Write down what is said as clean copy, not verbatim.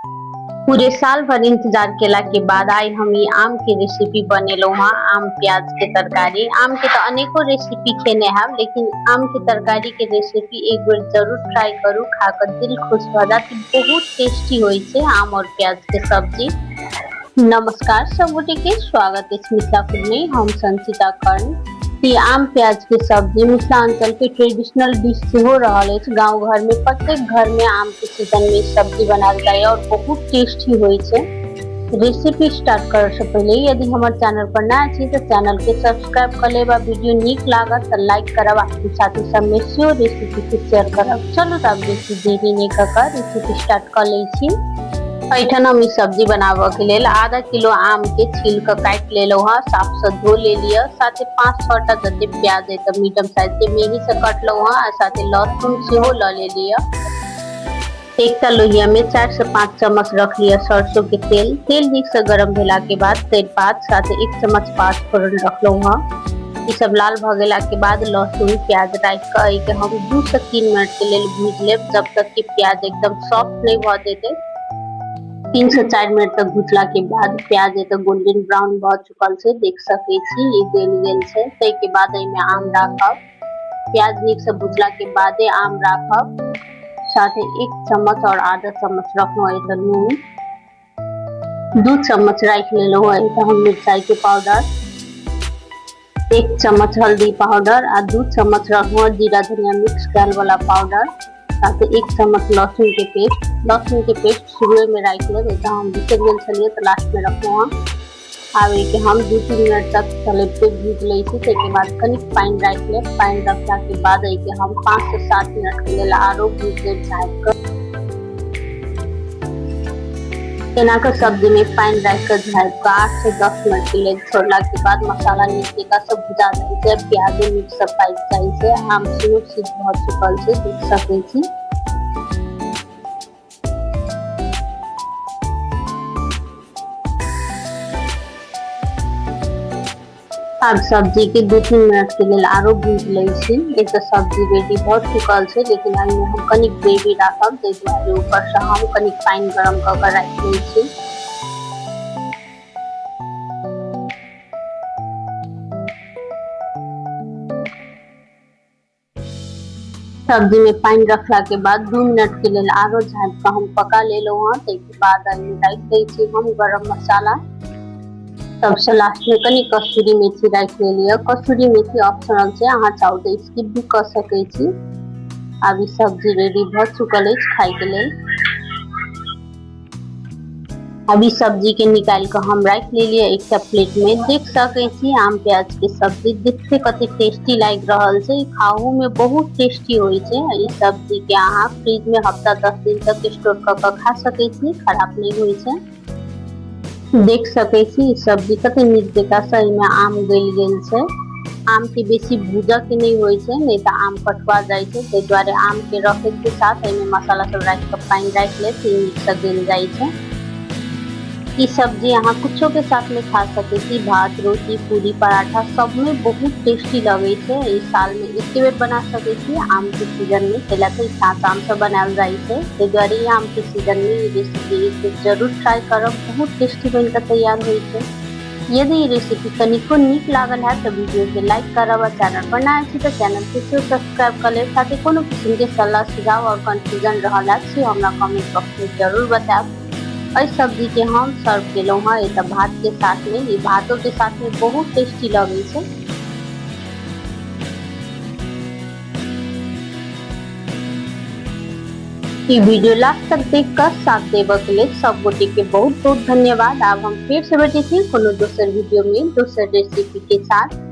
पूरे साल भर इंतजार केला के बाद आई हम ई आम के रेसिपी बनेलो हाँ। आम प्याज के तरकारी। आम के तो अनेकों रेसिपी खेने हैं, लेकिन आम के तरकारी के रेसिपी एक बार जरूर ट्राई करू, खाकर दिल खुश हो जात। बहुत टेस्टी होई छे आम और प्याज के सब्जी। नमस्कार सब गोटे के स्वागत है मिथिलापुर में। हम संचिता कर्ण। ये आम प्याज की सब्जी मिथिलांचल के ट्रेडिशनल डिश से हो रहा है। गांव घर में प्रत्येक घर में आम के सीजन में सब्जी बनाल जाए और बहुत टेस्टी होई छे। रेसिपी स्टार्ट करे से पहले यदि हमारे चैनल पर नया छी तो चैनल के सब्सक्राइब कर लेबा। वीडियो नीक लागत तो लाइक करब, आपके साथी सब में शेयर रेसिपी के शेयर करब। चलो तब बेसी देरी नहीं कर रेसिपी स्टार्ट कर ले छी। ऐठन हम सब्जी बनावे के लिए आधा किलो आम के छील कर काट ले लो हाँ, साफ से धो ले लिया। साथे 5-6 जते प्याज है तो मीडियम साइज के मेही से कट लो हाँ। साथे लहसुन से हो ले लिया। एक लोहिया में 4 से 5 चम्मच रख लिया सरसों के तेल। तेल नीक से गरम भेला के बाद तेजपात साथे 1 चम्मच पाँचफोरन रख लो हाँ। ये सब लाल भगेला के बाद लहसुन प्याज डाल कर हम 2 से 3 मिनट के लिए भूज ले, जब तक कि प्याज एकदम सॉफ्ट नहीं भ देते। 3 से 4 मिनट तक भूजला के बाद प्याज तो गोल्डन ब्राउन बहुत चुकल से देख सके छी। ये गल गेल छे ते के बाद में आम राखब। प्याज नीक से भूजला के बाद आम राखब। साथे 1 चम्मच और आधा चम्मच रखनो है तो नून। 2 चम्मच राख ले लो है तो हम मिर्चाई के पाउडर। 1 चम्मच हल्दी पाउडर और 2 चम्मच रखनो जीरा धनिया मिक्स कल वाला पाउडर। साथे 1 चम्मच लहसुन के पेस्ट। लहसुन के पेस्ट शुरू में राख ले तो हम बिसर गेल छलिए तो लास्ट में रखो हम। आवे के हम 2-3 मिनट तक तले पे भूज ले छी। के बाद कनिक पानी राख ले। पानी रखला के बाद के हम 5 से 7 मिनट के लिए आरो भूज ले झाँप कर। केना के सब्जी में पानी रख कर झाँप कर 8 से 10 मिनट के लिए छोड़ला के बाद मसाला नीचे का सब भुजा जाए। प्याज मिक्स सब पाइक जाए आम सिद्ध बहुत चुकल से देख सके छी। अब सब्जी के 2-3 मिनट के लिए आरो भूज ले छी। एक तो सब्जी रेडी बहुत चुकल से, लेकिन हम कनिक ग्रेवी राखब ते दुआरे ऊपर से हम कनिक पानी गरम कर के राख ले छी। सब्जी में पानी रखला के बाद 2 मिनट के लिए आरो झाँप के हम पका ले लो हाँ। ते के बाद डाल दे छी हम गरम मसाला। सबसे लास्ट में कनी कसूरी मेथी राख ले लिया। कसूरी मेथी ऑप्शनल से अहाँ चाहो तो स्किप भी कर सके छी। अभी सब्जी रेडी बहुत चुकल है खाए के लिए। अभी सब्जी के निकाल कर हम रख ले लिया एक प्लेट में। देख सके छी आम प्याज के सब्जी देखते कते टेस्टी लाग रहल छे। खाहू में बहुत टेस्टी होई छे। ई सब्जी के अहाँ फ्रिज में हफ्ता 10 दिन तक स्टोर कर खा सके छी, खराब नहीं होई छे। देख सके छी सब्जी कते नीक जका सही में आम गल गेल छे। आम के बेसी भूजा के नहीं होई छे, नहीं तो आम कटवा जाए छे। ते द्वारे आम के रखे के साथ में मसाला सब राख के पानी राख ले तो नीक से गल जाए छे। ई सब्जी यहाँ कुछो के साथ में खा सके छी, भात रोटी पूरी पराठा सब में बहुत टेस्टी लगे छे। इस साल में एक बेर बना सके छी आम के सीजन में। पहले तो कांच आम से बनाल जाए छे, ते द्वारे आम के सीजन में ये रेसिपी जरूर ट्राई करब। बहुत टेस्टी बनकर तैयार हुई छे। यदि ये रेसिपी कनिको नीक लागल है तो वीडियो के लाइक करब और चैनल पर नया छी तो चैनल के सब्सक्राइब कर ले। साथ ही कोनो किस्म के सलाह सुझाव और कंफ्यूजन रहला से हमरा कमेंट बॉक्स में जरूर बताब। इस सब्जी के हम सर्व केलो हाँ ये भात के साथ में। ये भातों के साथ में बहुत टेस्टी लगे छे। ये वीडियो लास्ट तक देख कर साथ देवे के लिए सब गोटे के बहुत बहुत धन्यवाद। अब हम फिर से बैठे थे कोनो दूसर वीडियो में दूसर रेसिपी के साथ।